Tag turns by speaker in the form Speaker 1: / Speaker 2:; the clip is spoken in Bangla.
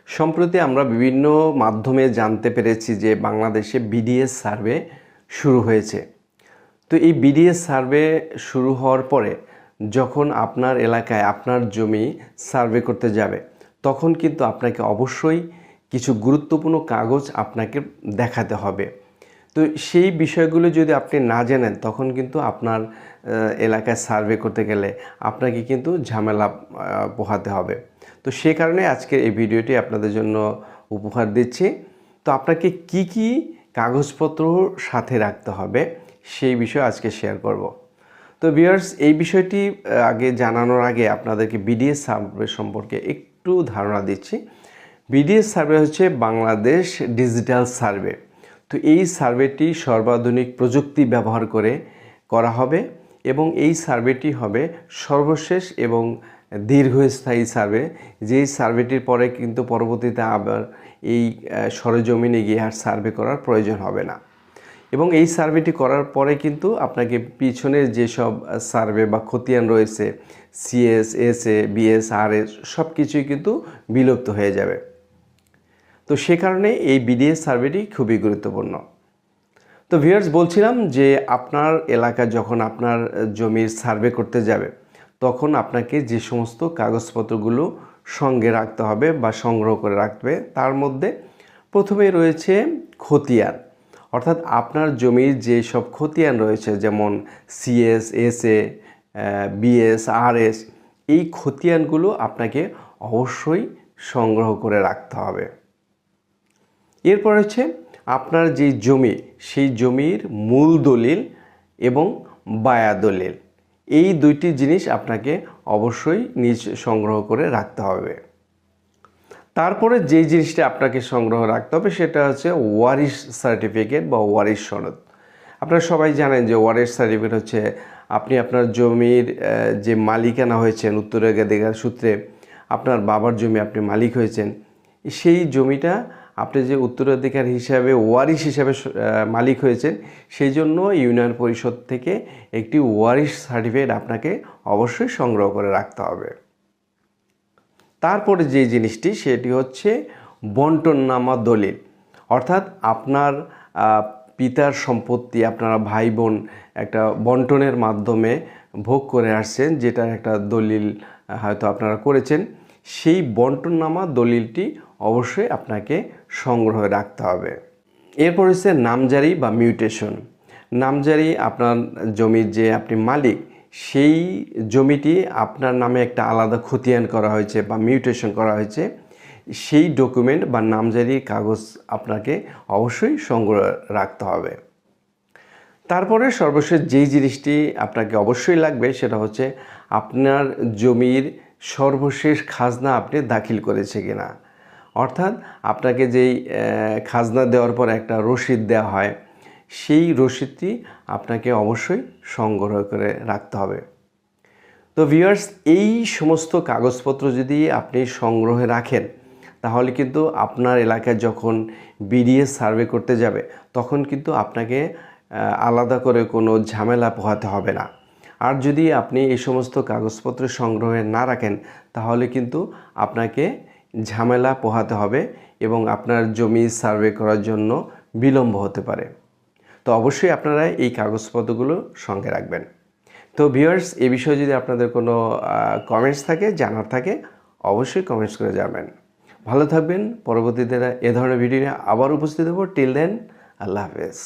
Speaker 1: সম্প্রতি আমরা বিভিন্ন মাধ্যমে জানতে পেরেছি যে বাংলাদেশে বিডিএস সার্ভে শুরু হয়েছে। তো এই বিডিএস সার্ভে শুরু হওয়ার পরে যখন আপনার এলাকায় আপনার জমি সার্ভে করতে যাবে তখন কিন্তু আপনাকে অবশ্যই কিছু গুরুত্বপূর্ণ কাগজ আপনাকে দেখাতে হবে। তো সেই বিষয়গুলো যদি আপনি না জানেন তখন কিন্তু আপনার এলাকায় সার্ভে করতে গেলে আপনাকে কিন্তু ঝামেলা পোহাতে হবে। তো সে কারণে আজকের এই ভিডিওটি আপনাদের জন্য উপহার দিচ্ছি। তো আপনাকে কি কি কাগজপত্র সাথে রাখতে হবে সেই বিষয়ে আজকে শেয়ার করব। তো ভিউয়ার্স, এই বিষয়টি আগে জানানোর আগে আপনাদেরকে বিডিএস সার্ভে সম্পর্কে একটু ধারণা দিচ্ছি। বিডিএস সার্ভে হচ্ছে বাংলাদেশ ডিজিটাল সার্ভে। তো এই সার্ভেটি সর্বাধুনিক প্রযুক্তি ব্যবহার করে করা হবে এবং এই সার্ভেটি হবে সর্বশেষ এবং দীর্ঘস্থায়ী সার্ভে। যেই সার্ভেটির পরে কিন্তু পরবর্তীতে আবার এই সরেজমিনে গিয়ে আর সার্ভে করার প্রয়োজন হবে না এবং এই সার্ভেটি করার পরে কিন্তু আপনাকে পিছনের যেসব সার্ভে বা খতিয়ান রয়েছে সিএস, এসএ, বিএস, আরএস সব কিছুই কিন্তু বিলুপ্ত হয়ে যাবে। তো সে কারণে এই বিডিএস সার্ভেটি খুবই গুরুত্বপূর্ণ। তো ভিউয়ার্স, বলছিলাম যে আপনার এলাকা যখন আপনার জমির সার্ভে করতে যাবে তখন আপনাকে যে সমস্ত কাগজপত্রগুলো সঙ্গে রাখতে হবে বা সংগ্রহ করে রাখবে তার মধ্যে প্রথমেই রয়েছে খতিয়ান, অর্থাৎ আপনার জমির যে সব খতিয়ান রয়েছে যেমন সিএস, এসএ, বিএস, আরএস, এই খতিয়ানগুলো আপনাকে অবশ্যই সংগ্রহ করে রাখতে হবে। এরপর হচ্ছে আপনার যে জমি সেই জমির মূল দলিল এবং বায়া দলিল, এই দুইটি জিনিস আপনাকে অবশ্যই নিজ সংগ্রহ করে রাখতে হবে। তারপরে যেই জিনিসটা আপনাকে সংগ্রহ রাখতে হবে সেটা হচ্ছে ওয়ারিশ সার্টিফিকেট বা ওয়ারিশ সনদ। আপনারা সবাই জানেন যে ওয়ারিশ সার্টিফিকেট হচ্ছে আপনি আপনার জমির যে মালিকানা হয়েছেন উত্তরাধিকার সূত্রে, আপনার বাবার জমি আপনি মালিক হয়েছেন, সেই জমিটা আপনি যে উত্তরাধিকার হিসাবে ওয়ারিশ হিসাবে মালিক হয়েছেন সেই জন্য ইউনিয়ন পরিষদ থেকে একটি ওয়ারিশ সার্টিফিকেট আপনাকে অবশ্যই সংগ্রহ করে রাখতে হবে। তারপরে যে জিনিসটি সেটি হচ্ছে বন্টননামা দলিল, অর্থাৎ আপনার পিতার সম্পত্তি আপনারা ভাই বোন একটা বন্টনের মাধ্যমে ভোগ করে আসছেন, যেটার একটা দলিল হয়তো আপনারা করেছেন, সেই বন্টননামা দলিলটি অবশ্যই আপনাকে সংগ্রহে রাখতে হবে। এরপর হচ্ছে নামজারি বা মিউটেশন। নামজারি, আপনার জমির যে আপনি মালিক সেই জমিটি আপনার নামে একটা আলাদা খতিয়ান করা হয়েছে বা মিউটেশন করা হয়েছে, সেই ডকুমেন্ট বা নামজারির কাগজ আপনাকে অবশ্যই সংগ্রহ রাখতে হবে। তারপরে সর্বশেষ যেই জিনিসটি আপনাকে অবশ্যই লাগবে সেটা হচ্ছে আপনার জমির সর্বশেষ খাজনা আপনি দাখিল করেছে কিনা, অর্থাৎ আপনাকে যেই খাজনা দেওয়ার পর একটা রসিদ দেওয়া হয় সেই রসিদটি আপনাকে অবশ্যই সংগ্রহ করে রাখতে হবে। তো ভিউয়ার্স, এই সমস্ত কাগজপত্র যদি আপনি সংগ্রহে রাখেন তাহলে কিন্তু আপনার এলাকায় যখন বিডিএস সার্ভে করতে যাবে তখন কিন্তু আপনাকে আলাদা করে কোনো ঝামেলা পোহাতে হবে না। আর যদি আপনি এই সমস্ত কাগজপত্র সংগ্রহে না রাখেন তাহলে কিন্তু আপনাকে ঝামেলা পোহাতে হবে এবং আপনার জমি সার্ভে করার জন্য বিলম্ব হতে পারে। তো অবশ্যই আপনারা এই কাগজপত্রগুলো সঙ্গে রাখবেন। তো ভিউয়ার্স, এই বিষয়ে যদি আপনাদের কোনো কমেন্টস থাকে, জানার থাকে, অবশ্যই কমেন্টস করে যাবেন। ভালো থাকবেন। পরবর্তীতে এ ধরনের ভিডিও নিয়ে আবার উপস্থিত হব। টিল দেন, আল্লাহ হাফেজ।